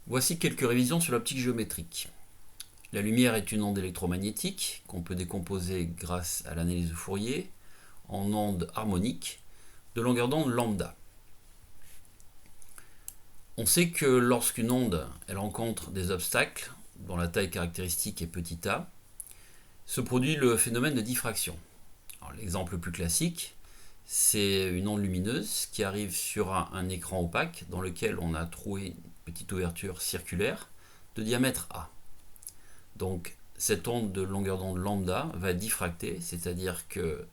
Voici quelques révisions sur l'optique géométrique. La lumière est une onde électromagnétique qu'on peut décomposer grâce à l'analyse de Fourier en ondes harmoniques de longueur d'onde lambda. On sait que lorsqu'une onde elle rencontre des obstacles dont la taille caractéristique est petit a, se produit le phénomène de diffraction. L'exemple le plus classique, c'est une onde lumineuse qui arrive sur un écran opaque dans lequel on a troué une petite ouverture circulaire de diamètre a. Donc cette onde de longueur d'onde lambda va diffracter, c'est-à-dire que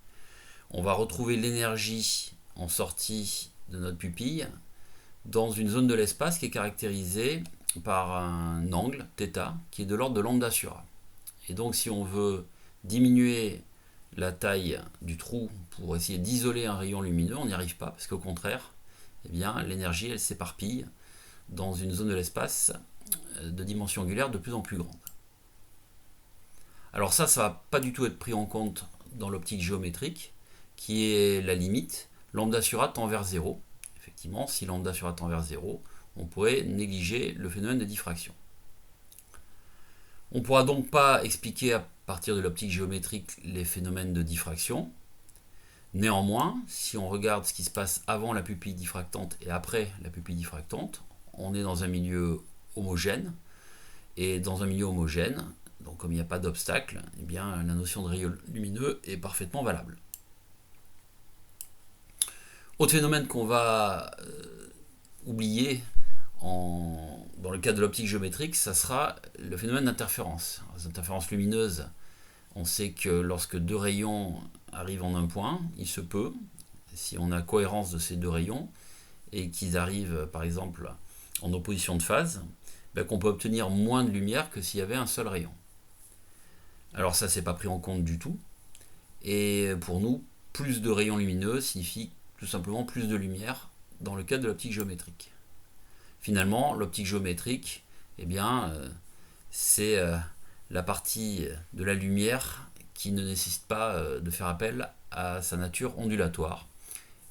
on va retrouver l'énergie en sortie de notre pupille dans une zone de l'espace qui est caractérisée par un angle θ qui est de l'ordre de lambda sur a. Et donc si on veut diminuer la taille du trou pour essayer d'isoler un rayon lumineux, on n'y arrive pas parce qu'au contraire, l'énergie elle s'éparpille dans une zone de l'espace de dimension angulaire de plus en plus grande. Alors ça va pas du tout être pris en compte dans l'optique géométrique, qui est la limite. Lambda sur a tend vers 0. Effectivement, si lambda sur a tend vers 0, on pourrait négliger le phénomène de diffraction. On ne pourra donc pas expliquer à partir de l'optique géométrique les phénomènes de diffraction. Néanmoins, si on regarde ce qui se passe avant la pupille diffractante et après la pupille diffractante, on est dans un milieu homogène. Et dans un milieu homogène, donc comme il n'y a pas d'obstacle, la notion de rayon lumineux est parfaitement valable. Autre phénomène qu'on va oublier dans le cadre de l'optique géométrique, ça sera le phénomène d'interférence. Les interférences lumineuses, on sait que lorsque deux rayons arrivent en un point, il se peut, si on a cohérence de ces deux rayons, et qu'ils arrivent par exemple en opposition de phase, qu'on peut obtenir moins de lumière que s'il y avait un seul rayon. Alors ça, c'est pas pris en compte du tout. Et pour nous, plus de rayons lumineux signifie tout simplement plus de lumière dans le cadre de l'optique géométrique. Finalement, l'optique géométrique, c'est la partie de la lumière qui ne nécessite pas de faire appel à sa nature ondulatoire.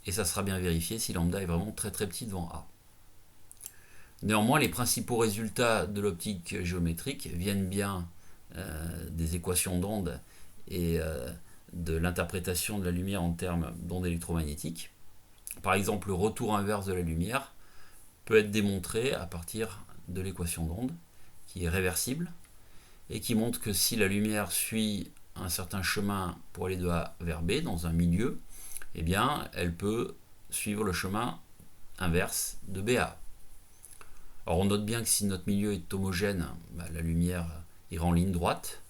Et ça sera bien vérifié si lambda est vraiment très très petit devant A. Néanmoins, les principaux résultats de l'optique géométrique viennent bien des équations d'onde et de l'interprétation de la lumière en termes d'ondes électromagnétiques. Par exemple, le retour inverse de la lumière peut être démontré à partir de l'équation d'onde, qui est réversible, et qui montre que si la lumière suit un certain chemin pour aller de A vers B dans un milieu, elle peut suivre le chemin inverse de B à A. Alors on note bien que si notre milieu est homogène, la lumière ira en ligne droite.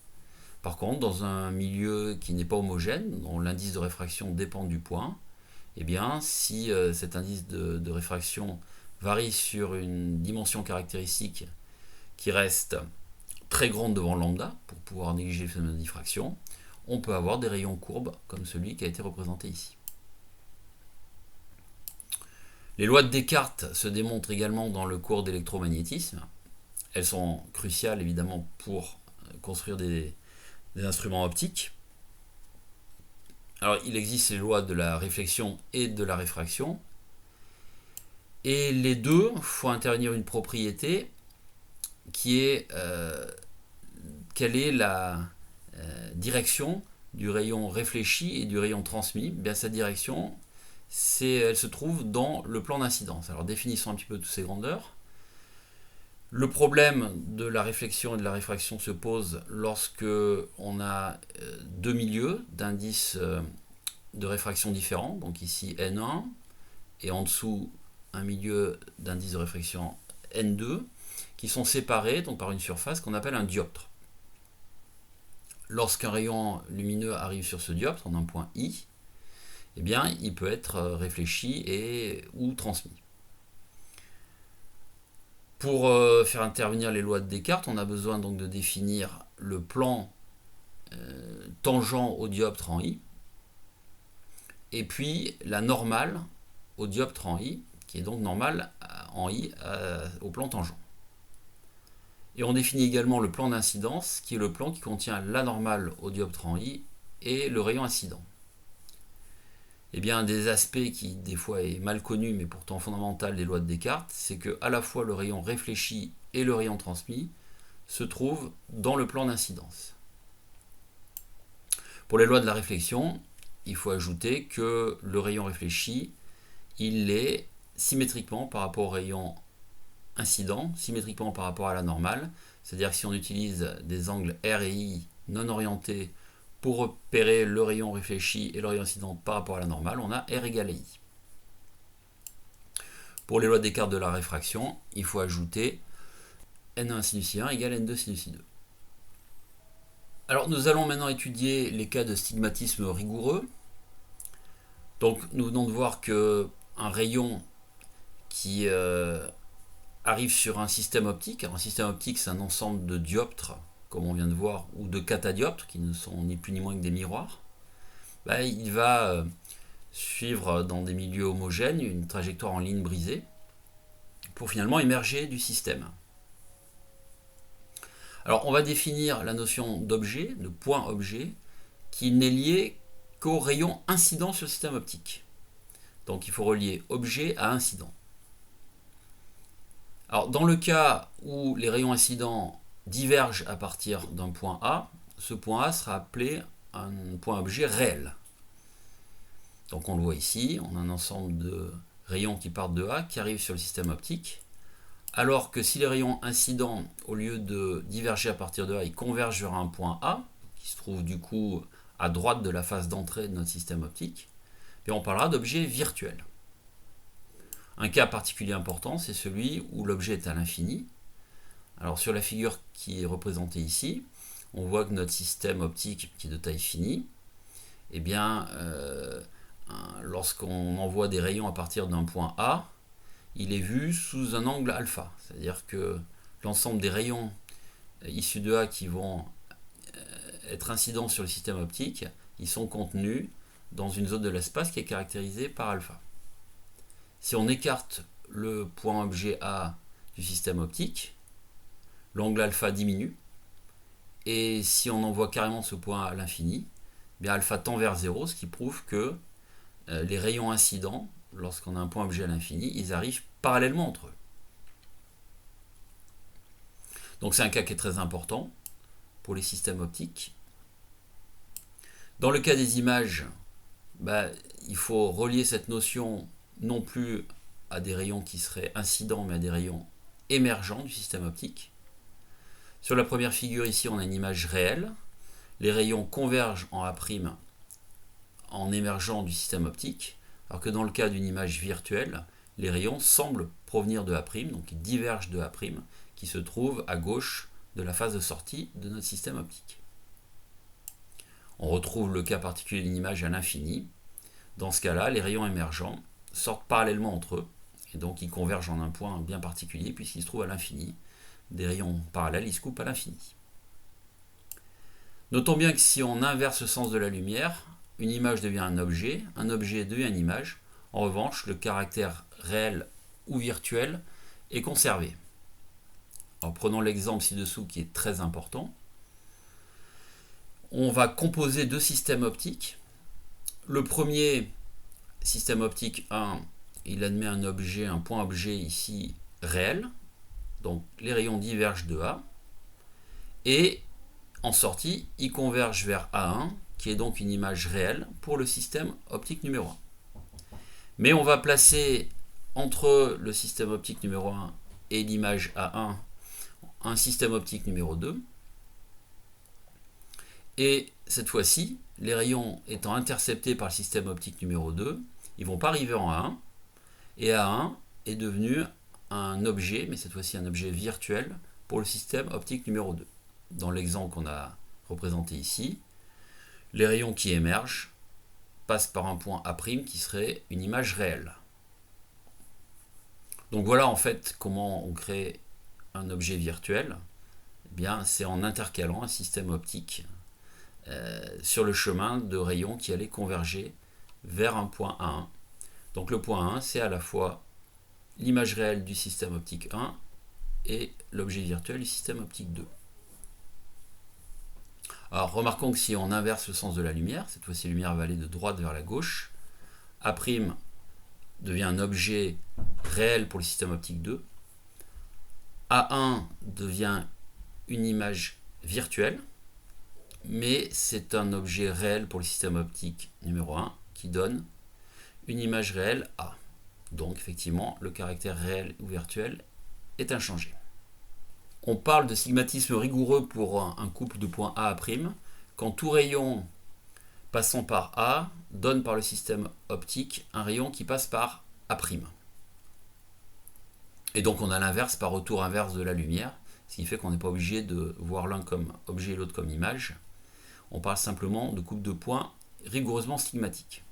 Par contre, dans un milieu qui n'est pas homogène, dont l'indice de réfraction dépend du point, si cet indice de réfraction varie sur une dimension caractéristique qui reste très grande devant lambda, pour pouvoir négliger le phénomène de diffraction, on peut avoir des rayons courbes comme celui qui a été représenté ici. Les lois de Descartes se démontrent également dans le cours d'électromagnétisme. Elles sont cruciales évidemment pour construire des instruments optiques. Alors il existe les lois de la réflexion et de la réfraction. Et les deux font intervenir une propriété qui est quelle est la direction du rayon réfléchi et du rayon transmis. Sa direction, elle se trouve dans le plan d'incidence. Alors définissons un petit peu toutes ces grandeurs. Le problème de la réflexion et de la réfraction se pose lorsque on a deux milieux d'indices de réfraction différents, donc ici N1, et en dessous un milieu d'indice de réfraction N2, qui sont séparés donc par une surface qu'on appelle un dioptre. Lorsqu'un rayon lumineux arrive sur ce dioptre en un point I, il peut être réfléchi ou transmis. Pour faire intervenir les lois de Descartes, on a besoin donc de définir le plan tangent au dioptre en I, et puis la normale au dioptre en I, qui est donc normale en I au plan tangent. Et on définit également le plan d'incidence, qui est le plan qui contient la normale au dioptre en I et le rayon incident. Eh bien, un des aspects qui des fois est mal connu mais pourtant fondamental des lois de Descartes, c'est que à la fois le rayon réfléchi et le rayon transmis se trouvent dans le plan d'incidence. Pour les lois de la réflexion, il faut ajouter que le rayon réfléchi, il est symétriquement par rapport au rayon incident, symétriquement par rapport à la normale, c'est-à-dire que si on utilise des angles R et I non orientés pour repérer le rayon réfléchi et le rayon incident par rapport à la normale, on a R égale à I. Pour les lois de Descartes de la réfraction, il faut ajouter N1 sinus I1 égale N2 sinus I2. Alors nous allons maintenant étudier les cas de stigmatisme rigoureux. Donc nous venons de voir qu'un rayon qui arrive sur un système optique, alors un système optique c'est un ensemble de dioptres, comme on vient de voir, ou de catadioptres, qui ne sont ni plus ni moins que des miroirs, il va suivre dans des milieux homogènes une trajectoire en ligne brisée pour finalement émerger du système. Alors on va définir la notion d'objet, de point objet, qui n'est lié qu'au rayon incident sur le système optique. Donc il faut relier objet à incident. Alors dans le cas où les rayons incidents divergent à partir d'un point A, ce point A sera appelé un point objet réel. Donc on le voit ici, on a un ensemble de rayons qui partent de A, qui arrivent sur le système optique, alors que si les rayons incidents, au lieu de diverger à partir de A, ils convergent vers un point A, qui se trouve du coup à droite de la face d'entrée de notre système optique, et on parlera d'objet virtuel. Un cas particulier important, c'est celui où l'objet est à l'infini. Alors sur la figure qui est représentée ici, on voit que notre système optique, qui est de taille finie, eh bien, lorsqu'on envoie des rayons à partir d'un point A, il est vu sous un angle alpha. C'est-à-dire que l'ensemble des rayons issus de A qui vont être incidents sur le système optique, ils sont contenus dans une zone de l'espace qui est caractérisée par alpha. Si on écarte le point objet A du système optique, l'angle alpha diminue, et si on envoie carrément ce point à l'infini, bien alpha tend vers 0, ce qui prouve que les rayons incidents, lorsqu'on a un point objet à l'infini, ils arrivent parallèlement entre eux. Donc c'est un cas qui est très important pour les systèmes optiques. Dans le cas des images, il faut relier cette notion non plus à des rayons qui seraient incidents, mais à des rayons émergents du système optique. Sur la première figure ici, on a une image réelle. Les rayons convergent en A' en émergeant du système optique, alors que dans le cas d'une image virtuelle, les rayons semblent provenir de A', donc ils divergent de A', qui se trouve à gauche de la phase de sortie de notre système optique. On retrouve le cas particulier d'une image à l'infini. Dans ce cas-là, les rayons émergents sortent parallèlement entre eux, et donc ils convergent en un point bien particulier puisqu'ils se trouvent à l'infini. Des rayons parallèles, ils se coupent à l'infini. Notons bien que si on inverse le sens de la lumière, une image devient un objet devient une image. En revanche, le caractère réel ou virtuel est conservé. Alors, prenons l'exemple ci-dessous qui est très important. On va composer deux systèmes optiques. Le premier système optique 1, il admet un objet, un point objet ici réel. Donc les rayons divergent de A. Et en sortie, ils convergent vers A1, qui est donc une image réelle pour le système optique numéro 1. Mais on va placer entre le système optique numéro 1 et l'image A1 un système optique numéro 2. Et cette fois-ci, les rayons étant interceptés par le système optique numéro 2, ils ne vont pas arriver en A1. Et A1 est devenu un objet, mais cette fois-ci un objet virtuel, pour le système optique numéro 2. Dans l'exemple qu'on a représenté ici, les rayons qui émergent passent par un point A' qui serait une image réelle. Donc voilà en fait comment on crée un objet virtuel. Eh bien, c'est en intercalant un système optique sur le chemin de rayons qui allaient converger vers un point A1. Donc le point A1, c'est à la fois l'image réelle du système optique 1 et l'objet virtuel du système optique 2. Alors remarquons que si on inverse le sens de la lumière, cette fois-ci la lumière va aller de droite vers la gauche, A' devient un objet réel pour le système optique 2. A1 devient une image virtuelle, mais c'est un objet réel pour le système optique numéro 1 qui donne une image réelle A. Donc effectivement, le caractère réel ou virtuel est inchangé. On parle de stigmatisme rigoureux pour un couple de points A à prime, quand tout rayon passant par A donne par le système optique un rayon qui passe par A'. Et donc on a l'inverse par retour inverse de la lumière, ce qui fait qu'on n'est pas obligé de voir l'un comme objet et l'autre comme image. On parle simplement de couple de points rigoureusement stigmatiques.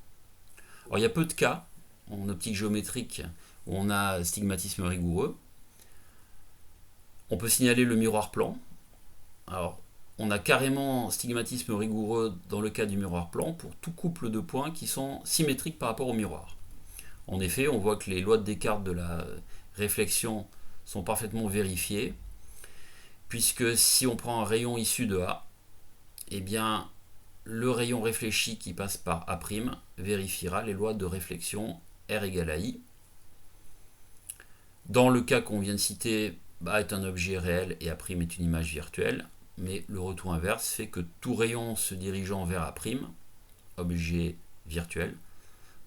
Alors il y a peu de cas en optique géométrique où on a stigmatisme rigoureux. On peut signaler le miroir plan. Alors on a carrément stigmatisme rigoureux dans le cas du miroir plan pour tout couple de points qui sont symétriques par rapport au miroir. En effet, on voit que les lois de Descartes de la réflexion sont parfaitement vérifiées, puisque si on prend un rayon issu de A, eh bien le rayon réfléchi qui passe par A' vérifiera les lois de réflexion R égale à I. Dans le cas qu'on vient de citer, A est un objet réel et A' est une image virtuelle, mais le retour inverse fait que tout rayon se dirigeant vers A', objet virtuel,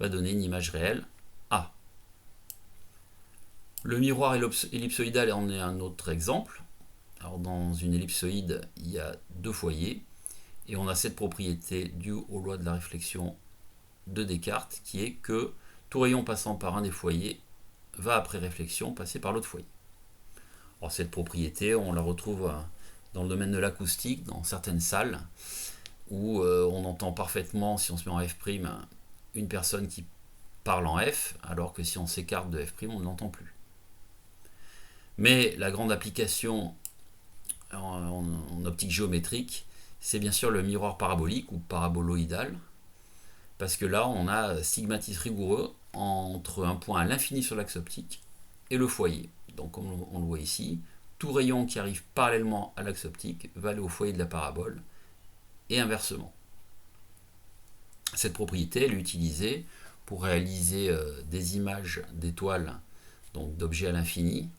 va donner une image réelle A. Le miroir ellipsoïdal en est un autre exemple. Alors dans une ellipsoïde, il y a deux foyers, et on a cette propriété due aux lois de la réflexion de Descartes, qui est que tout rayon passant par un des foyers va après réflexion passer par l'autre foyer. Alors cette propriété, on la retrouve dans le domaine de l'acoustique, dans certaines salles, où on entend parfaitement, si on se met en F', une personne qui parle en F, alors que si on s'écarte de F', on ne l'entend plus. Mais la grande application en optique géométrique, c'est bien sûr le miroir parabolique ou paraboloïdal, parce que là, on a stigmatisme rigoureux entre un point à l'infini sur l'axe optique et le foyer. Donc, comme on le voit ici, tout rayon qui arrive parallèlement à l'axe optique va aller au foyer de la parabole, et inversement. Cette propriété, elle est utilisée pour réaliser des images d'étoiles, donc d'objets à l'infini,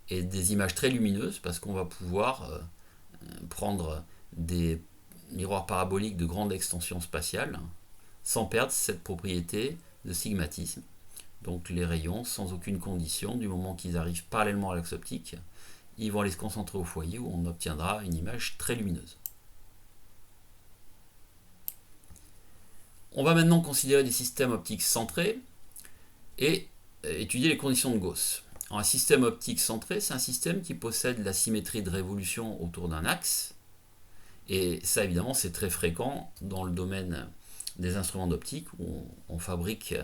et des images très lumineuses, parce qu'on va pouvoir prendre des miroirs paraboliques de grande extension spatiale, sans perdre cette propriété de stigmatisme. Donc les rayons, sans aucune condition, du moment qu'ils arrivent parallèlement à l'axe optique, ils vont aller se concentrer au foyer où on obtiendra une image très lumineuse. On va maintenant considérer des systèmes optiques centrés et étudier les conditions de Gauss. Alors, un système optique centré, c'est un système qui possède la symétrie de révolution autour d'un axe, et ça évidemment c'est très fréquent dans le domaine des instruments d'optique où on fabrique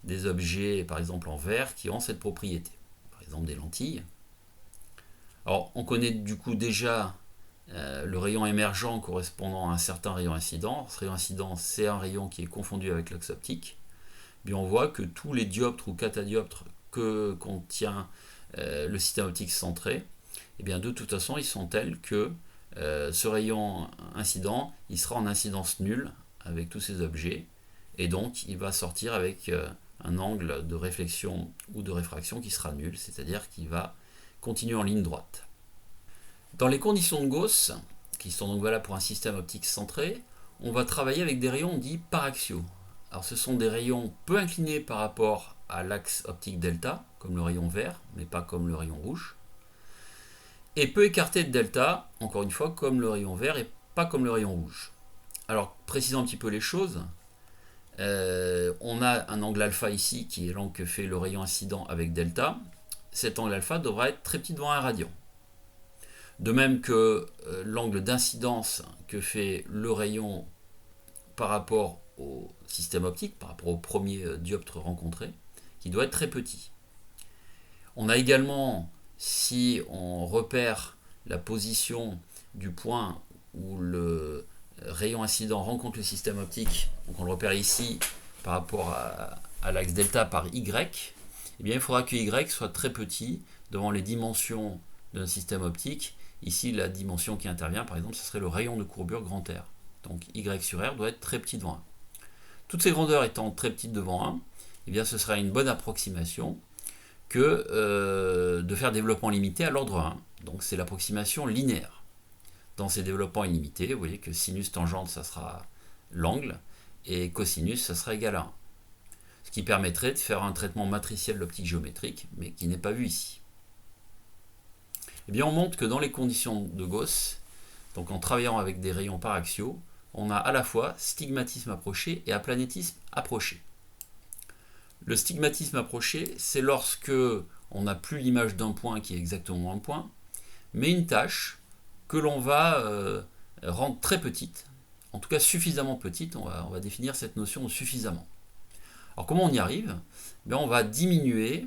des objets par exemple en verre qui ont cette propriété, par exemple des lentilles. Alors on connaît du coup déjà le rayon émergent correspondant à un certain rayon incident. Ce rayon incident, c'est un rayon qui est confondu avec l'axe optique. Puis on voit que tous les dioptres ou catadioptres que contient le système optique centré, et bien de toute façon ils sont tels que ce rayon incident, il sera en incidence nulle avec tous ces objets, et donc il va sortir avec un angle de réflexion ou de réfraction qui sera nul, c'est-à-dire qu'il va continuer en ligne droite. Dans les conditions de Gauss, qui sont donc valables pour un système optique centré, on va travailler avec des rayons dits paraxiaux. Alors ce sont des rayons peu inclinés par rapport à l'axe optique delta, comme le rayon vert, mais pas comme le rayon rouge, et peu écartés de delta, encore une fois, comme le rayon vert et pas comme le rayon rouge. Alors précisons un petit peu les choses, on a un angle alpha ici, qui est l'angle que fait le rayon incident avec delta. Cet angle alpha devra être très petit devant 1 radian. De même que l'angle d'incidence que fait le rayon par rapport au système optique, par rapport au premier dioptre rencontré, qui doit être très petit. On a également, si on repère la position du point où le rayon incident rencontre le système optique, donc on le repère ici par rapport à l'axe delta par Y, eh bien il faudra que Y soit très petit devant les dimensions d'un système optique. Ici, la dimension qui intervient, par exemple, ce serait le rayon de courbure grand R. Donc Y sur R doit être très petit devant 1. Toutes ces grandeurs étant très petites devant 1, eh bien ce sera une bonne approximation que de faire développement limité à l'ordre 1. Donc c'est l'approximation linéaire. Dans ces développements illimités, vous voyez que sinus tangente, ça sera l'angle, et cosinus, ça sera égal à 1. Ce qui permettrait de faire un traitement matriciel de l'optique géométrique, mais qui n'est pas vu ici. Eh bien, on montre que dans les conditions de Gauss, donc en travaillant avec des rayons paraxiaux, on a à la fois stigmatisme approché et aplanétisme approché. Le stigmatisme approché, c'est lorsque on n'a plus l'image d'un point qui est exactement un point, mais une tâche que l'on va rendre très petite, en tout cas suffisamment petite, on va définir cette notion de suffisamment. Alors comment on y arrive? Bien, on va diminuer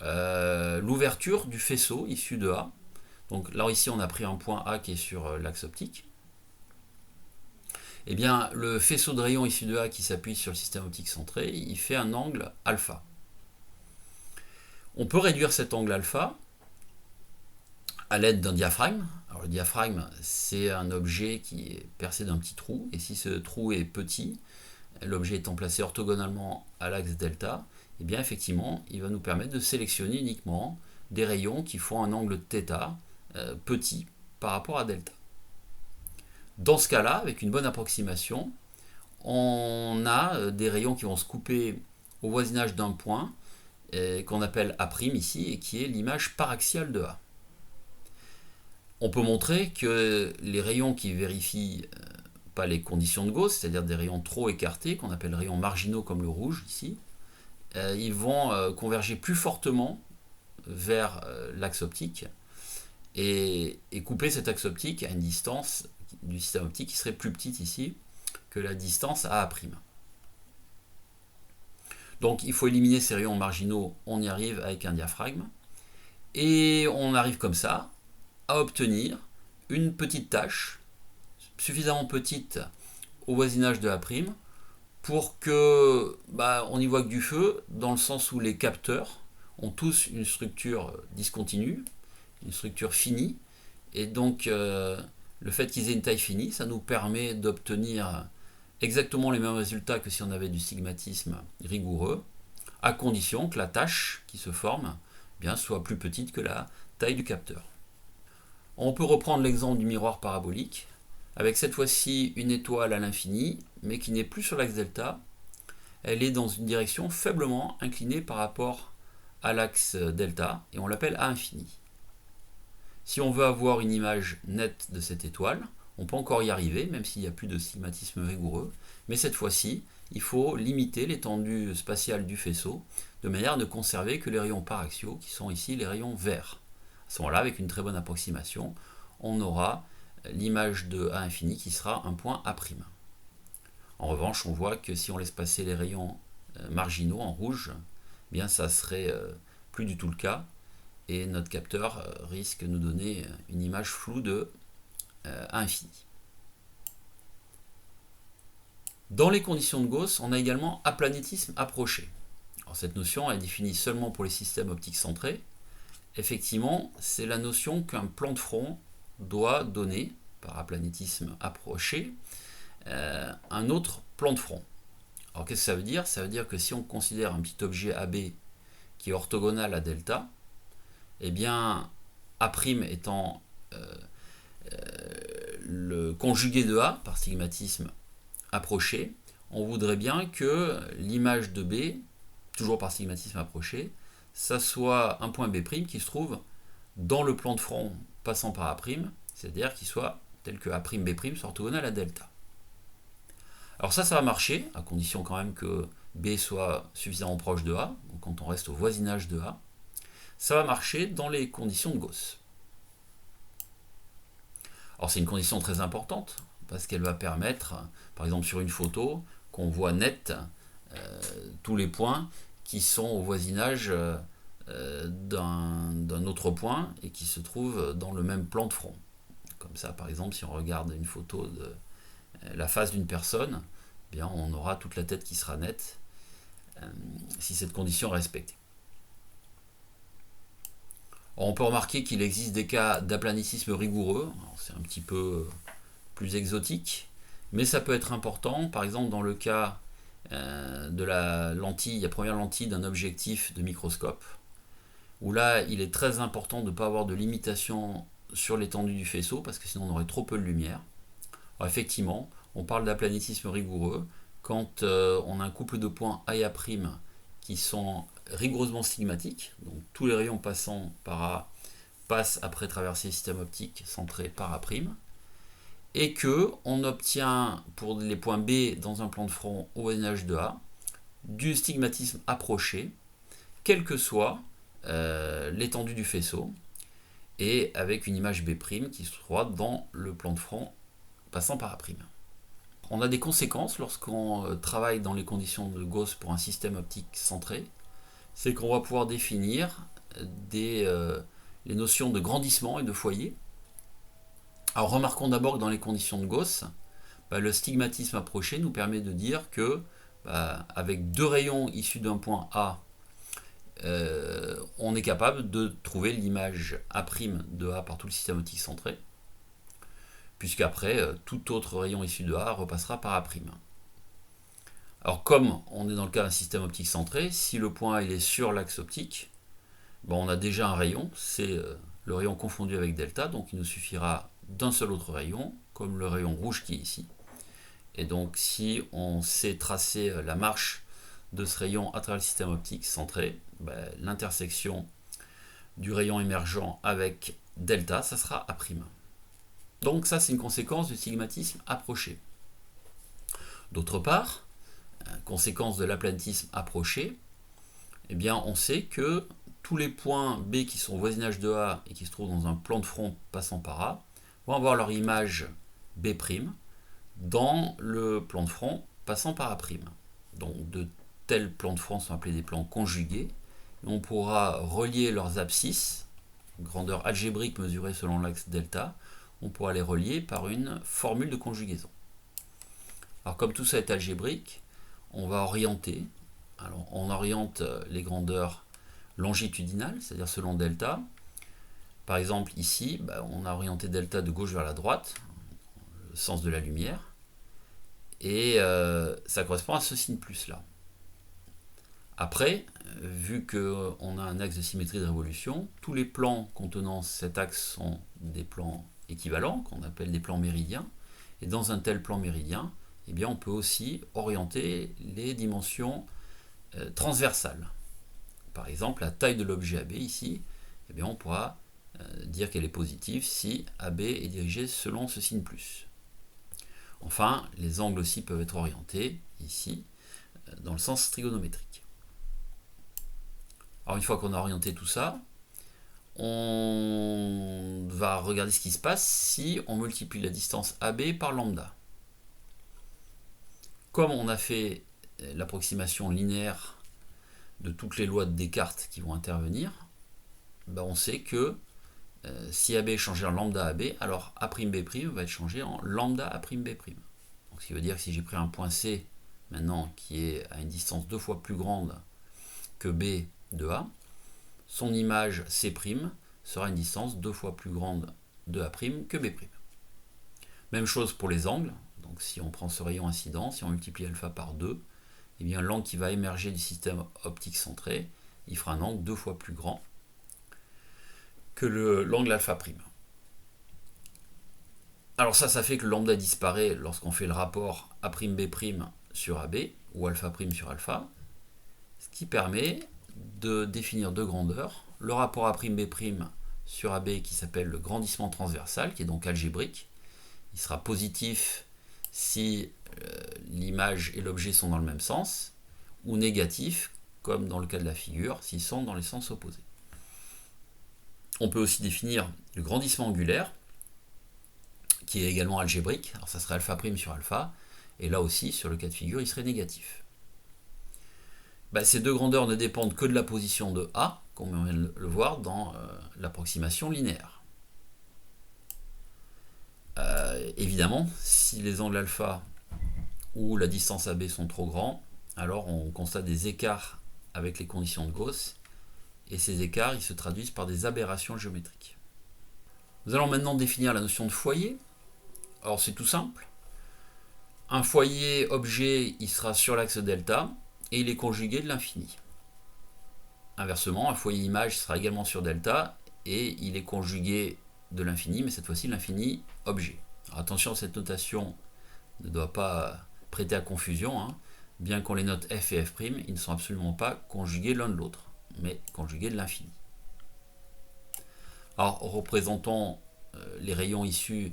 l'ouverture du faisceau issu de A. Donc là ici on a pris un point A qui est sur l'axe optique. Eh bien le faisceau de rayons issu de A qui s'appuie sur le système optique centré, il fait un angle alpha. On peut réduire cet angle alpha à l'aide d'un diaphragme. Alors le diaphragme, c'est un objet qui est percé d'un petit trou, et si ce trou est petit, l'objet étant placé orthogonalement à l'axe delta, et bien effectivement, il va nous permettre de sélectionner uniquement des rayons qui font un angle θ petit par rapport à delta. Dans ce cas-là, avec une bonne approximation, on a des rayons qui vont se couper au voisinage d'un point qu'on appelle A' ici, et qui est l'image paraxiale de A. On peut montrer que les rayons qui vérifient pas les conditions de Gauss, c'est-à-dire des rayons trop écartés, qu'on appelle rayons marginaux comme le rouge ici, ils vont converger plus fortement vers l'axe optique et couper cet axe optique à une distance du système optique qui serait plus petite ici que la distance à A'. Donc il faut éliminer ces rayons marginaux, on y arrive avec un diaphragme, et on arrive comme ça à obtenir une petite tâche suffisamment petite au voisinage de A' pour que on y voit que du feu, dans le sens où les capteurs ont tous une structure discontinue, une structure finie, et donc le fait qu'ils aient une taille finie, ça nous permet d'obtenir exactement les mêmes résultats que si on avait du stigmatisme rigoureux, à condition que la tâche qui se forme soit plus petite que la taille du capteur. On peut reprendre l'exemple du miroir parabolique, avec cette fois-ci une étoile à l'infini, mais qui n'est plus sur l'axe delta. Elle est dans une direction faiblement inclinée par rapport à l'axe delta, et on l'appelle A infini. Si on veut avoir une image nette de cette étoile, on peut encore y arriver, même s'il n'y a plus de stigmatisme rigoureux, mais cette fois-ci, il faut limiter l'étendue spatiale du faisceau, de manière à ne conserver que les rayons paraxiaux, qui sont ici les rayons verts. À ce moment-là, avec une très bonne approximation, on aura l'image de A infini qui sera un point A'. En revanche, on voit que si on laisse passer les rayons marginaux en rouge, ça serait plus du tout le cas, et notre capteur risque de nous donner une image floue de A infini. Dans les conditions de Gauss, on a également aplanétisme approché. Alors, cette notion est définie seulement pour les systèmes optiques centrés. Effectivement, c'est la notion qu'un plan de front doit donner, par aplanétisme approché, un autre plan de front. Alors qu'est-ce que ça veut dire? Ça veut dire que si on considère un petit objet AB qui est orthogonal à delta, eh bien A' étant le conjugué de A par stigmatisme approché, on voudrait bien que l'image de B, toujours par stigmatisme approché, ça soit un point B' qui se trouve dans le plan de front passant par A', c'est-à-dire qu'il soit tel que A'B' soit orthogonal à delta. Alors ça va marcher, à condition quand même que B soit suffisamment proche de A, donc quand on reste au voisinage de A, ça va marcher dans les conditions de Gauss. Alors c'est une condition très importante, parce qu'elle va permettre, par exemple sur une photo, qu'on voit net tous les points qui sont au voisinage d'un autre point et qui se trouvent dans le même plan de front. Comme ça, par exemple, si on regarde une photo de la face d'une personne, on aura toute la tête qui sera nette si cette condition est respectée. On peut remarquer qu'il existe des cas d'aplanétisme rigoureux, c'est un petit peu plus exotique, mais ça peut être important, par exemple dans le cas de la lentille, la première lentille d'un objectif de microscope, où là il est très important de ne pas avoir de limitation sur l'étendue du faisceau, parce que sinon on aurait trop peu de lumière. Alors effectivement, on parle d'aplanétisme rigoureux quand on a un couple de points A et A' qui sont rigoureusement stigmatiques, donc tous les rayons passant par A passent après traverser le système optique centré par A', et que on obtient pour les points B dans un plan de front au voisinage de A du stigmatisme approché, quelle que soit l'étendue du faisceau, et avec une image B' qui se trouve dans le plan de front passant par A'. On a des conséquences lorsqu'on travaille dans les conditions de Gauss pour un système optique centré, c'est qu'on va pouvoir définir les notions de grandissement et de foyer. Alors remarquons d'abord que dans les conditions de Gauss, le stigmatisme approché nous permet de dire que avec deux rayons issus d'un point A, on est capable de trouver l'image A' de A par tout le système optique centré, puisqu'après, tout autre rayon issu de A repassera par A'. Alors comme on est dans le cas d'un système optique centré, si le point A il est sur l'axe optique, on a déjà un rayon, c'est le rayon confondu avec delta, donc il nous suffira d'un seul autre rayon, comme le rayon rouge qui est ici. Et donc si on sait tracer la marche de ce rayon à travers le système optique centré, l'intersection du rayon émergent avec delta, ça sera A'. Donc ça c'est une conséquence du stigmatisme approché. D'autre part, conséquence de l'aplanétisme approché, on sait que tous les points B qui sont au voisinage de A et qui se trouvent dans un plan de front passant par A vont avoir leur image B' dans le plan de front passant par A'. Donc de tels plans de front sont appelés des plans conjugués. On pourra relier leurs abscisses, grandeur algébrique mesurée selon l'axe delta, on pourra les relier par une formule de conjugaison. Alors comme tout ça est algébrique, on va orienter. Alors on oriente les grandeurs longitudinales, c'est-à-dire selon delta. Par exemple ici, on a orienté delta de gauche vers la droite, le sens de la lumière, et ça correspond à ce signe plus là. Après, vu qu'on a un axe de symétrie de révolution, tous les plans contenant cet axe sont des plans équivalents, qu'on appelle des plans méridiens, et dans un tel plan méridien, on peut aussi orienter les dimensions transversales. Par exemple, la taille de l'objet AB ici, on pourra dire qu'elle est positive si AB est dirigé selon ce signe plus. Enfin, les angles aussi peuvent être orientés ici dans le sens trigonométrique. Alors une fois qu'on a orienté tout ça, on va regarder ce qui se passe si on multiplie la distance AB par lambda. Comme on a fait l'approximation linéaire de toutes les lois de Descartes qui vont intervenir, on sait que si AB est changé en lambda AB, alors A'B' va être changé en lambda A'B'. Donc, ce qui veut dire que si j'ai pris un point C maintenant qui est à une distance 2 fois plus grande que B de A, son image C' sera une distance 2 fois plus grande de A' que B'. Même chose pour les angles. Donc si on prend ce rayon incident, si on multiplie alpha par 2, l'angle qui va émerger du système optique centré, il fera un angle 2 fois plus grand que l'angle alpha'. Alors ça fait que le lambda disparaît lorsqu'on fait le rapport A'B' sur AB, ou alpha' sur alpha, ce qui permet de définir deux grandeurs, le rapport A'B' sur AB qui s'appelle le grandissement transversal, qui est donc algébrique. Il sera positif si l'image et l'objet sont dans le même sens, ou négatif, comme dans le cas de la figure, s'ils sont dans les sens opposés. On peut aussi définir le grandissement angulaire, qui est également algébrique, alors ça serait alpha' sur alpha, et là aussi, sur le cas de figure, il serait négatif. Ces deux grandeurs ne dépendent que de la position de A, comme on vient de le voir dans l'approximation linéaire. Évidemment, si les angles alpha ou la distance AB sont trop grands, alors on constate des écarts avec les conditions de Gauss, et ces écarts ils se traduisent par des aberrations géométriques. Nous allons maintenant définir la notion de foyer. Alors c'est tout simple. Un foyer objet, il sera sur l'axe delta et il est conjugué de l'infini. Inversement, un foyer image sera également sur delta et il est conjugué de l'infini, mais cette fois-ci l'infini objet. Alors attention, cette notation ne doit pas prêter à confusion, hein. Bien qu'on les note f et f', ils ne sont absolument pas conjugués l'un de l'autre, mais conjugués de l'infini. Alors représentons les rayons issus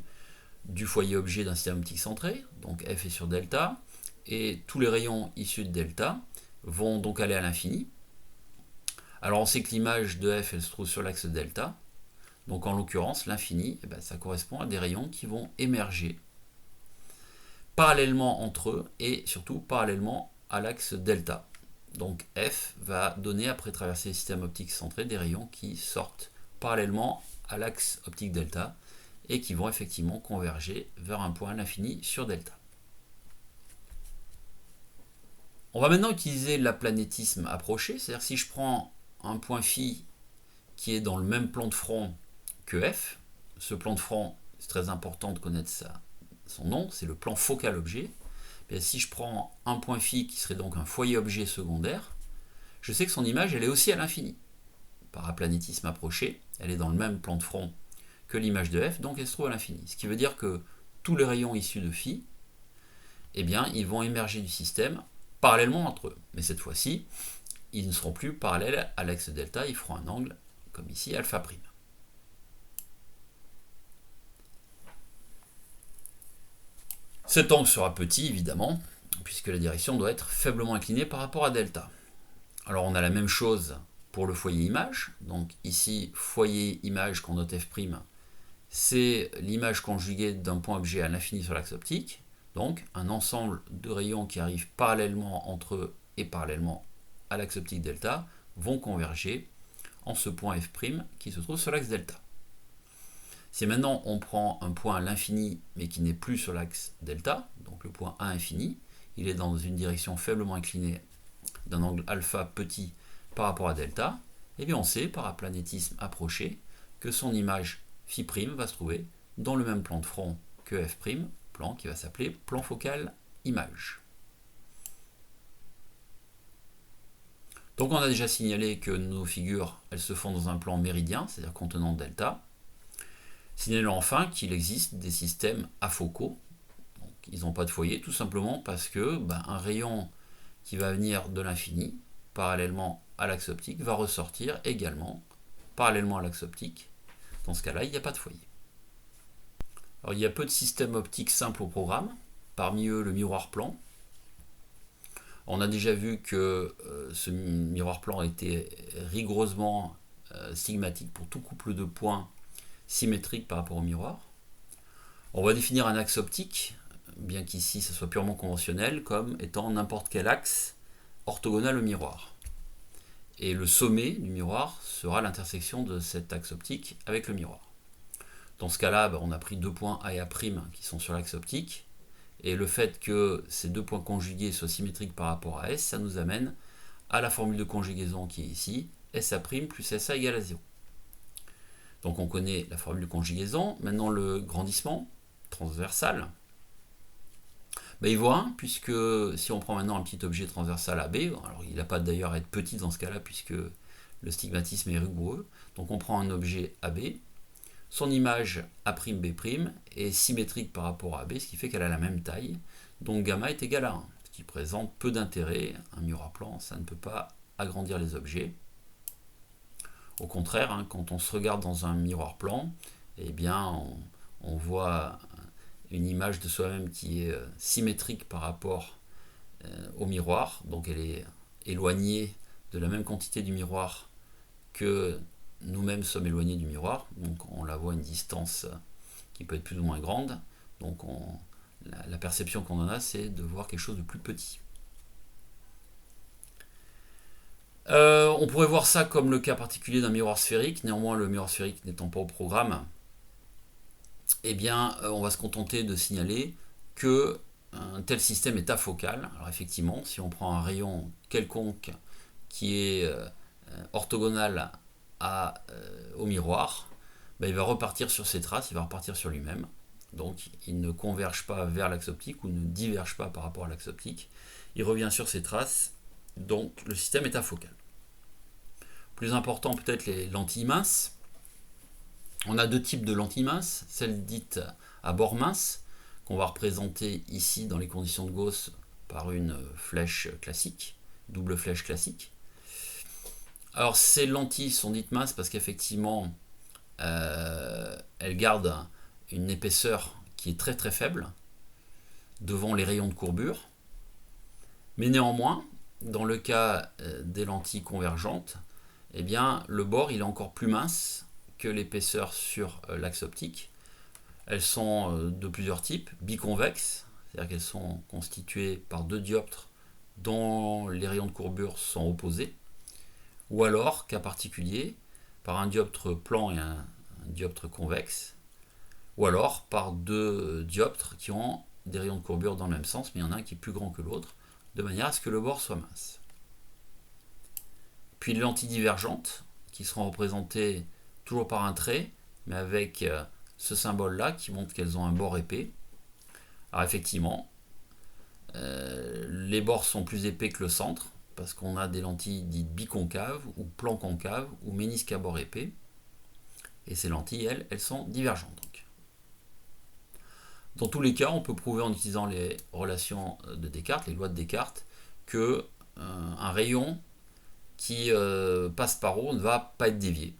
du foyer objet d'un système optique centré, donc f est sur delta, et tous les rayons issus de delta vont donc aller à l'infini. Alors on sait que l'image de f elle se trouve sur l'axe delta, donc en l'occurrence l'infini, ça correspond à des rayons qui vont émerger parallèlement entre eux et surtout parallèlement à l'axe delta. Donc f va donner, après traverser les systèmes optiques centrés, des rayons qui sortent parallèlement à l'axe optique delta et qui vont effectivement converger vers un point à l'infini sur delta. On va maintenant utiliser l'aplanétisme approché, c'est-à-dire si je prends un point phi qui est dans le même plan de front que f, ce plan de front, c'est très important de connaître son nom, c'est le plan focal objet. Et si je prends un point phi qui serait donc un foyer objet secondaire, je sais que son image elle est aussi à l'infini. Par aplanétisme approché, elle est dans le même plan de front que l'image de f, donc elle se trouve à l'infini. Ce qui veut dire que tous les rayons issus de phi, eh bien, ils vont émerger du système parallèlement entre eux. Mais cette fois-ci, ils ne seront plus parallèles à l'axe delta, ils feront un angle, comme ici, alpha'. Cet angle sera petit, évidemment, puisque la direction doit être faiblement inclinée par rapport à delta. Alors on a la même chose pour le foyer image. Donc ici, foyer image qu'on note f', c'est l'image conjuguée d'un point objet à l'infini sur l'axe optique. Donc un ensemble de rayons qui arrivent parallèlement entre eux et parallèlement à l'axe optique delta vont converger en ce point f' qui se trouve sur l'axe delta. Si maintenant on prend un point à l'infini mais qui n'est plus sur l'axe delta, donc le point A infini, il est dans une direction faiblement inclinée d'un angle alpha petit par rapport à delta, et bien on sait par aplanétisme approché que son image phi' va se trouver dans le même plan de front que f', plan qui va s'appeler plan focal image. Donc on a déjà signalé que nos figures elles se font dans un plan méridien, c'est-à-dire contenant delta. Signalons enfin qu'il existe des systèmes afocaux. Donc, ils n'ont pas de foyer tout simplement parce que un rayon qui va venir de l'infini parallèlement à l'axe optique va ressortir également parallèlement à l'axe optique. Dans ce cas-là, il n'y a pas de foyer. Alors, il y a peu de systèmes optiques simples au programme, parmi eux le miroir plan. On a déjà vu que ce miroir plan était rigoureusement sigmatique pour tout couple de points symétriques par rapport au miroir. On va définir un axe optique, bien qu'ici ça soit purement conventionnel, comme étant n'importe quel axe orthogonal au miroir. Et le sommet du miroir sera l'intersection de cet axe optique avec le miroir. Dans ce cas-là, on a pris deux points A et A' qui sont sur l'axe optique, et le fait que ces deux points conjugués soient symétriques par rapport à S, ça nous amène à la formule de conjugaison qui est ici, SA' plus SA égale à 0. Donc on connaît la formule de conjugaison. Maintenant le grandissement transversal. Il vaut 1, puisque si on prend maintenant un petit objet transversal AB, alors il n'a pas d'ailleurs à être petit dans ce cas-là, puisque le stigmatisme est rigoureux. Donc on prend un objet AB, son image A'B' est symétrique par rapport à AB, ce qui fait qu'elle a la même taille. Donc gamma est égal à 1, ce qui présente peu d'intérêt. Un miroir plan, ça ne peut pas agrandir les objets. Au contraire, quand on se regarde dans un miroir plan, eh bien, on voit une image de soi-même qui est symétrique par rapport au miroir, donc elle est éloignée de la même quantité du miroir que nous-mêmes sommes éloignés du miroir, donc on la voit à une distance qui peut être plus ou moins grande, donc la perception qu'on en a, c'est de voir quelque chose de plus petit. On pourrait voir ça comme le cas particulier d'un miroir sphérique, néanmoins le miroir sphérique n'étant pas au programme, eh bien on va se contenter de signaler que un tel système est afocal. Alors effectivement, si on prend un rayon quelconque qui est orthogonal au miroir, il va repartir sur ses traces, il va repartir sur lui-même, Donc il ne converge pas vers l'axe optique ou ne diverge pas par rapport à l'axe optique. Il revient sur ses traces, donc le système est afocal. Plus important peut-être les lentilles minces. On a deux types de lentilles minces, celles dites à bord mince, qu'on va représenter ici dans les conditions de Gauss par une flèche classique, double flèche classique. Alors ces lentilles sont dites minces parce qu'effectivement elles gardent une épaisseur qui est très très faible devant les rayons de courbure, mais néanmoins dans le cas des lentilles convergentes, eh bien le bord il est encore plus mince que l'épaisseur sur l'axe optique. Elles sont de plusieurs types, biconvexes, c'est-à-dire qu'elles sont constituées par deux dioptres dont les rayons de courbure sont opposés, ou alors, cas particulier, par un dioptre plan et un dioptre convexe, ou alors par deux dioptres qui ont des rayons de courbure dans le même sens, mais il y en a un qui est plus grand que l'autre, de manière à ce que le bord soit mince. Puis les lentilles divergentes, qui seront représentées toujours par un trait, mais avec ce symbole-là qui montre qu'elles ont un bord épais. Alors effectivement, les bords sont plus épais que le centre, parce qu'on a des lentilles dites biconcaves, ou plan concave, ou ménisques à bord épais. Et ces lentilles, elles sont divergentes. Donc. Dans tous les cas, on peut prouver en utilisant les relations de Descartes, les lois de Descartes, que un rayon qui passe par O ne va pas être dévié.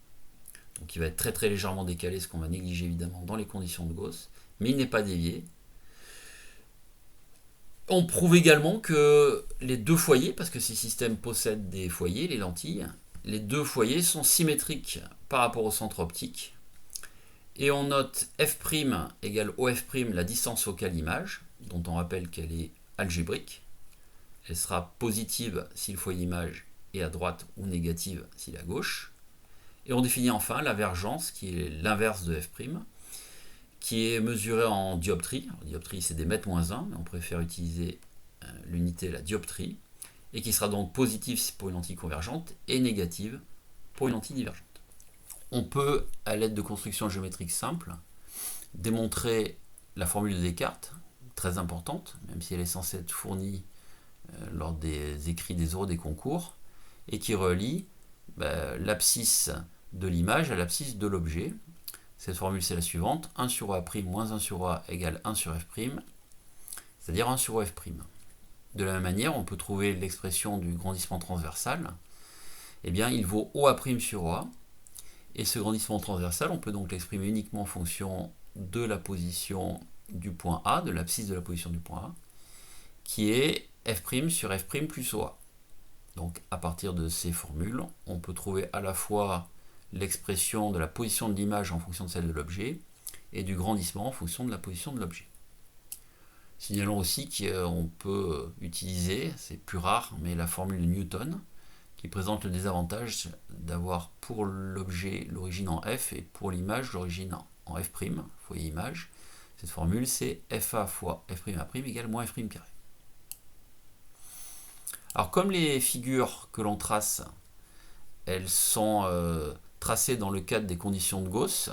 Donc il va être très très légèrement décalé, ce qu'on va négliger évidemment dans les conditions de Gauss, mais il n'est pas dévié. On prouve également que les deux foyers, parce que ces systèmes possèdent des foyers, les lentilles, les deux foyers sont symétriques par rapport au centre optique. Et on note f' égale OF', la distance focale image, dont on rappelle qu'elle est algébrique. Elle sera positive si le foyer image est à droite ou négative s'il est à gauche. Et on définit enfin la vergence, qui est l'inverse de f', qui est mesurée en dioptrie. Alors, dioptrie, c'est des mètres moins 1, mais on préfère utiliser l'unité, la dioptrie, et qui sera donc positive pour une lentille convergente et négative pour une lentille divergente. On peut, à l'aide de constructions géométriques simples, démontrer la formule de Descartes, très importante, même si elle est censée être fournie lors des écrits des oraux des concours, et qui relie l'abscisse de l'image à l'abscisse de l'objet. Cette formule, c'est la suivante, 1 sur A' moins 1 sur A égale 1 sur F', c'est-à-dire 1 sur OF'. De la même manière, on peut trouver l'expression du grandissement transversal. Eh bien, il vaut OA' sur OA. Et ce grandissement transversal, on peut donc l'exprimer uniquement en fonction de la position du point A, de l'abscisse de la position du point A, qui est F' sur F' plus OA. Donc, à partir de ces formules, on peut trouver à la fois l'expression de la position de l'image en fonction de celle de l'objet et du grandissement en fonction de la position de l'objet. Signalons aussi qu'on peut utiliser, c'est plus rare, mais la formule de Newton qui présente le désavantage d'avoir pour l'objet l'origine en F et pour l'image l'origine en F', foyer image. Cette formule, c'est FA fois F'A' égale moins F' carré. Alors comme les figures que l'on trace, elles sont tracées dans le cadre des conditions de Gauss,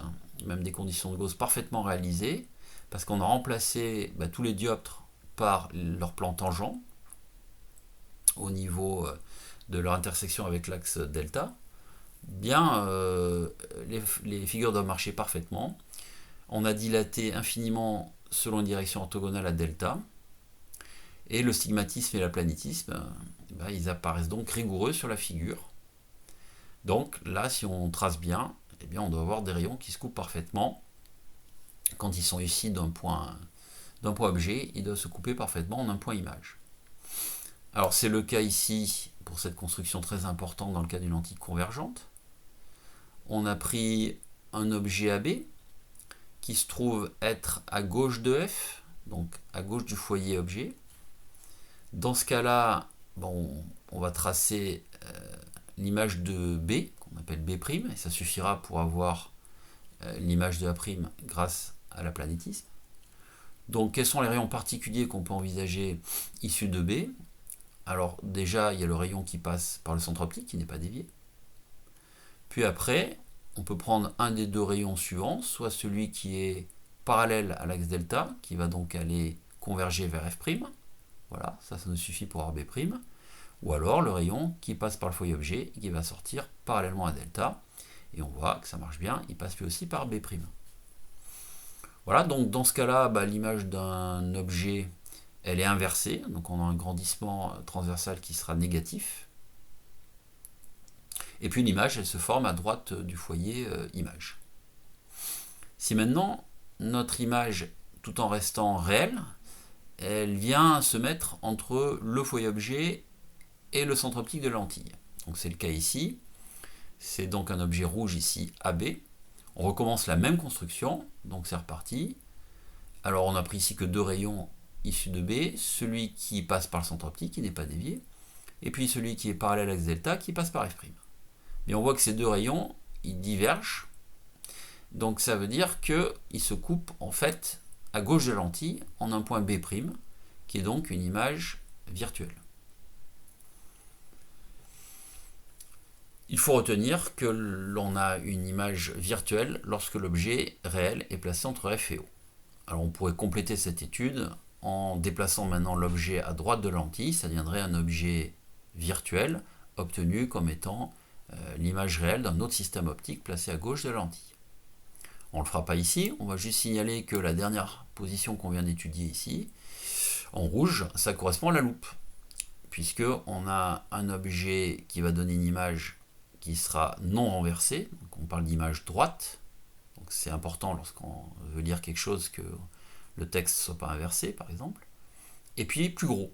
même des conditions de Gauss parfaitement réalisées, parce qu'on a remplacé tous les dioptres par leur plan tangent au niveau de leur intersection avec l'axe delta, bien les figures doivent marcher parfaitement. On a dilaté infiniment selon une direction orthogonale à delta, et le stigmatisme et l'aplanétisme, ils apparaissent donc rigoureux sur la figure. Donc là, si on trace bien, eh bien, on doit avoir des rayons qui se coupent parfaitement. Quand ils sont ici d'un point objet, ils doivent se couper parfaitement en un point image. Alors c'est le cas ici pour cette construction très importante dans le cas d'une lentille convergente. On a pris un objet AB qui se trouve être à gauche de F, donc à gauche du foyer objet. Dans ce cas-là, on va tracer l'image de B, qu'on appelle B', et ça suffira pour avoir l'image de A' grâce à l'aplanétisme. Donc quels sont les rayons particuliers qu'on peut envisager issus de B? Alors déjà, il y a le rayon qui passe par le centre optique, qui n'est pas dévié. Puis après, on peut prendre un des deux rayons suivants, soit celui qui est parallèle à l'axe delta, qui va donc aller converger vers f'. Voilà, ça nous suffit pour avoir b'. Ou alors le rayon qui passe par le foyer objet et qui va sortir parallèlement à delta. Et on voit que ça marche bien, il passe lui aussi par b'. Voilà, donc dans ce cas-là, l'image d'un objet, elle est inversée. Donc on a un grandissement transversal qui sera négatif. Et puis l'image, elle se forme à droite du foyer image. Si maintenant, notre image, tout en restant réelle, elle vient se mettre entre le foyer objet et le centre optique de la lentille. Donc c'est le cas ici. C'est donc un objet rouge ici, AB. On recommence la même construction, donc c'est reparti. Alors on a pris ici que deux rayons issus de B, celui qui passe par le centre optique, qui n'est pas dévié, et puis celui qui est parallèle à l'axe delta, qui passe par F'. Mais on voit que ces deux rayons, ils divergent. Donc ça veut dire qu'ils se coupent en fait à gauche de la lentille en un point B', qui est donc une image virtuelle. Il faut retenir que l'on a une image virtuelle lorsque l'objet réel est placé entre F et O. Alors on pourrait compléter cette étude en déplaçant maintenant l'objet à droite de la lentille, ça deviendrait un objet virtuel obtenu comme étant l'image réelle d'un autre système optique placé à gauche de la lentille. On ne le fera pas ici, on va juste signaler que la dernière position qu'on vient d'étudier ici, en rouge, ça correspond à la loupe, puisque on a un objet qui va donner une image qui sera non renversée, donc on parle d'image droite, donc c'est important lorsqu'on veut lire quelque chose que le texte ne soit pas inversé par exemple, et puis plus gros.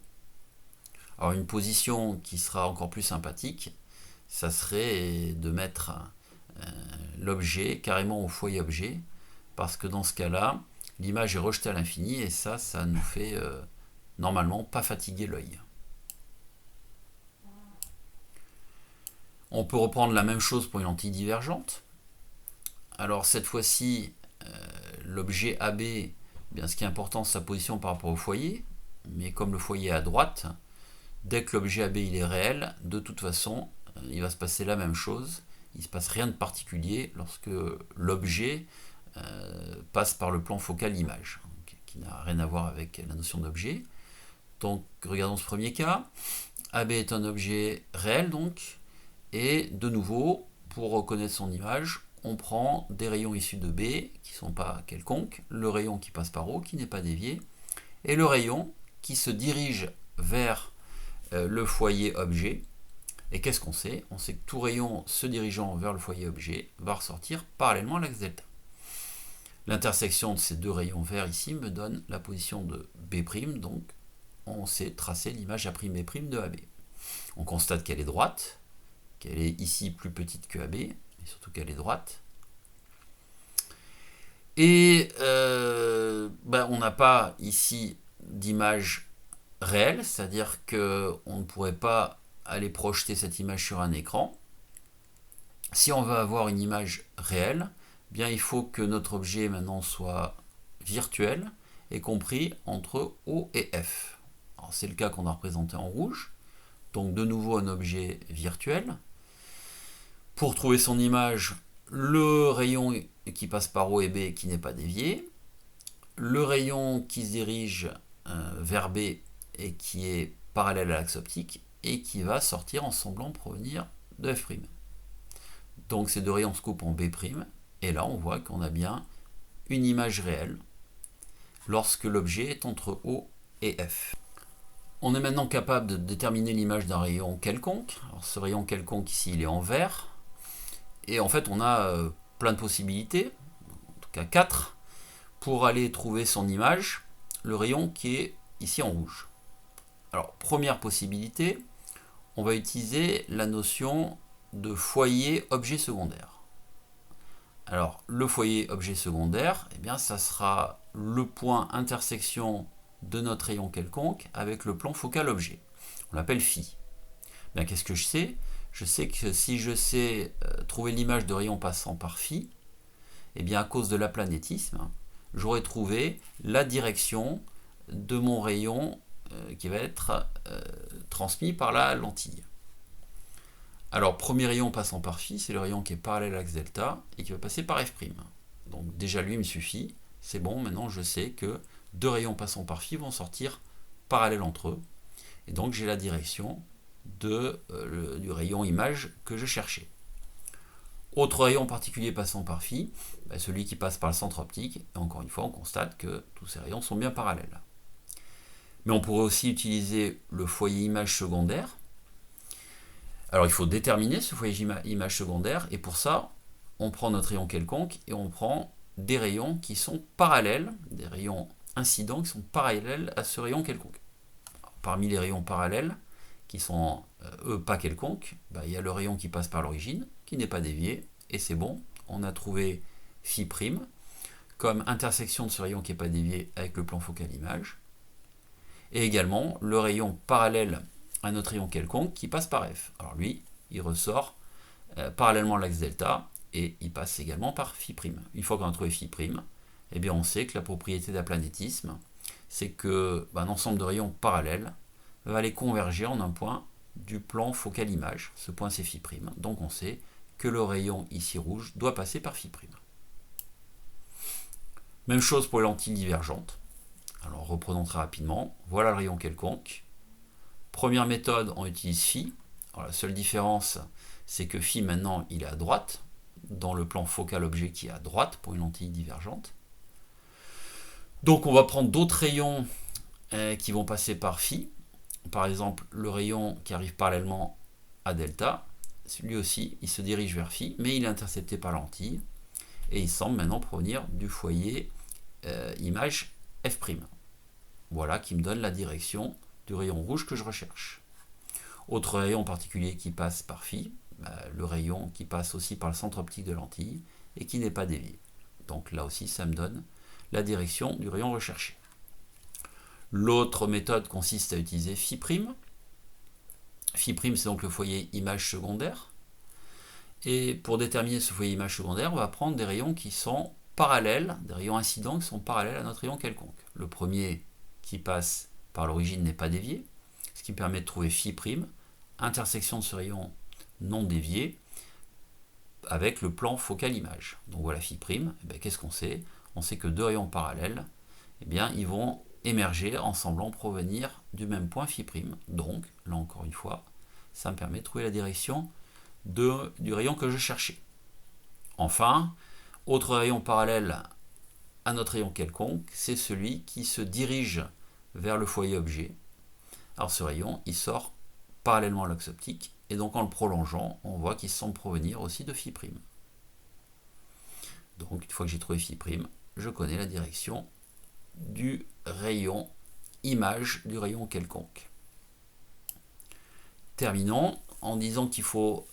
Alors une position qui sera encore plus sympathique, ça serait de mettre l'objet carrément au foyer objet, parce que dans ce cas-là, l'image est rejetée à l'infini, et ça nous fait normalement pas fatiguer l'œil. On peut reprendre la même chose pour une lentille divergente. Alors cette fois-ci, l'objet AB, ce qui est important, c'est sa position par rapport au foyer, mais comme le foyer est à droite, dès que l'objet AB il est réel, de toute façon, il va se passer la même chose. Il ne se passe rien de particulier lorsque l'objet passe par le plan focal image, qui n'a rien à voir avec la notion d'objet. Donc regardons ce premier cas. AB est un objet réel donc, et de nouveau, pour reconnaître son image, on prend des rayons issus de B, qui ne sont pas quelconques, le rayon qui passe par O, qui n'est pas dévié, et le rayon qui se dirige vers le foyer objet. Et qu'est-ce qu'on sait? On sait que tout rayon se dirigeant vers le foyer objet va ressortir parallèlement à l'axe delta. L'intersection de ces deux rayons verts ici me donne la position de B', donc on sait tracer l'image A'B' de AB. On constate qu'elle est droite, qu'elle est ici plus petite que AB, et surtout qu'elle est droite. Et on n'a pas ici d'image réelle, c'est-à-dire qu'on ne pourrait pas aller projeter cette image sur un écran. Si on veut avoir une image réelle, il faut que notre objet maintenant soit virtuel et compris entre O et F. C'est le cas qu'on a représenté en rouge. Donc de nouveau un objet virtuel. Pour trouver son image, le rayon qui passe par O et B qui n'est pas dévié, le rayon qui se dirige vers B et qui est parallèle à l'axe optique et qui va sortir en semblant provenir de F'. Donc ces deux rayons se coupent en B', et là on voit qu'on a bien une image réelle lorsque l'objet est entre O et F. On est maintenant capable de déterminer l'image d'un rayon quelconque. Alors ce rayon quelconque ici il est en vert, et en fait on a plein de possibilités, en tout cas 4, pour aller trouver son image, le rayon qui est ici en rouge. Alors première possibilité, on va utiliser la notion de foyer objet secondaire. Alors le foyer objet secondaire, ça sera le point intersection de notre rayon quelconque avec le plan focal objet. On l'appelle phi. Qu'est-ce que je sais? Je sais que si je sais trouver l'image de rayon passant par phi, à cause de l'aplanétisme, j'aurai trouvé la direction de mon rayon qui va être transmis par la lentille. Alors, premier rayon passant par phi, c'est le rayon qui est parallèle à l'axe delta et qui va passer par F'. Donc déjà lui, il me suffit. c'est bon, maintenant je sais que deux rayons passant par phi vont sortir parallèles entre eux. Et donc j'ai la direction du rayon image que je cherchais. Autre rayon particulier passant par phi, celui qui passe par le centre optique. Et encore une fois, on constate que tous ces rayons sont bien parallèles. Mais on pourrait aussi utiliser le foyer image secondaire. Alors il faut déterminer ce foyer image secondaire, et pour ça, on prend notre rayon quelconque et on prend des rayons qui sont parallèles, des rayons incidents qui sont parallèles à ce rayon quelconque. Alors, parmi les rayons parallèles, qui sont eux pas quelconques, il y a le rayon qui passe par l'origine, qui n'est pas dévié, et c'est bon, on a trouvé phi' comme intersection de ce rayon qui n'est pas dévié avec le plan focal image, et également le rayon parallèle à notre rayon quelconque qui passe par f. Alors lui, il ressort parallèlement à l'axe delta, et il passe également par phi'. Une fois qu'on a trouvé phi', eh bien on sait que la propriété d'aplanétisme, c'est que un ensemble de rayons parallèles va aller converger en un point du plan focal image. Ce point c'est phi'. Donc on sait que le rayon ici rouge doit passer par phi'. Même chose pour les lentilles divergentes. Alors reprenons très rapidement. Voilà le rayon quelconque. Première méthode, on utilise phi. Alors, la seule différence, c'est que phi maintenant il est à droite, dans le plan focal objet qui est à droite pour une lentille divergente. Donc on va prendre d'autres rayons qui vont passer par phi. Par exemple, le rayon qui arrive parallèlement à delta, lui aussi, il se dirige vers phi, mais il est intercepté par la lentille, et il semble maintenant provenir du foyer image f'. Voilà qui me donne la direction du rayon rouge que je recherche. Autre rayon particulier qui passe par phi, le rayon qui passe aussi par le centre optique de lentille, et qui n'est pas dévié. Donc là aussi, ça me donne la direction du rayon recherché. L'autre méthode consiste à utiliser phi'. Phi', c'est donc le foyer image secondaire. Et pour déterminer ce foyer image secondaire, on va prendre des rayons qui sont parallèles, des rayons incidents qui sont parallèles à notre rayon quelconque. Le premier qui passe par l'origine n'est pas dévié, ce qui permet de trouver phi', intersection de ce rayon non dévié avec le plan focal image. Donc voilà phi'. Qu'est-ce qu'on sait? On sait que deux rayons parallèles, ils vont émerger en semblant provenir du même point phi'. Donc, là encore une fois, ça me permet de trouver la direction du rayon que je cherchais. Enfin, autre rayon parallèle à notre rayon quelconque, c'est celui qui se dirige vers le foyer objet. Alors ce rayon, il sort parallèlement à l'axe optique, et donc en le prolongeant, on voit qu'il semble provenir aussi de phi'. Donc une fois que j'ai trouvé phi', je connais la direction du rayon image du rayon quelconque. Terminons en disant qu'il ne faut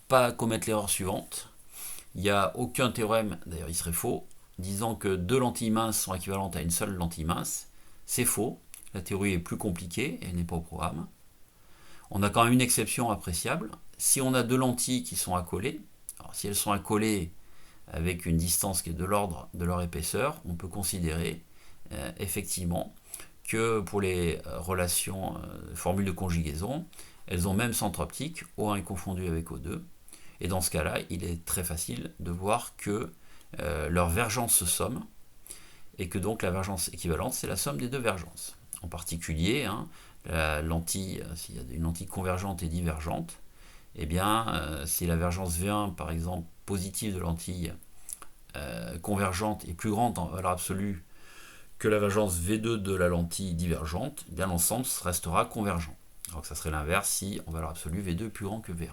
pas commettre l'erreur suivante. Il n'y a aucun théorème, d'ailleurs il serait faux, disant que deux lentilles minces sont équivalentes à une seule lentille mince. C'est faux, la théorie est plus compliquée et elle n'est pas au programme. On a quand même une exception appréciable. Si on a deux lentilles qui sont accolées, alors si elles sont accolées avec une distance qui est de l'ordre de leur épaisseur, on peut considérer effectivement que pour les relations, formules de conjugaison, elles ont même centre optique, O1 est confondu avec O2, et dans ce cas-là, il est très facile de voir que leurs vergences se somment, et que donc la vergence équivalente, c'est la somme des deux vergences. En particulier, la lentille, s'il y a une lentille convergente et divergente, si la vergence V1, par exemple, positive de lentille convergente est plus grande en valeur absolue que la vergence V2 de la lentille divergente, l'ensemble restera convergent. Alors que ça serait l'inverse si en valeur absolue V2 est plus grand que V1.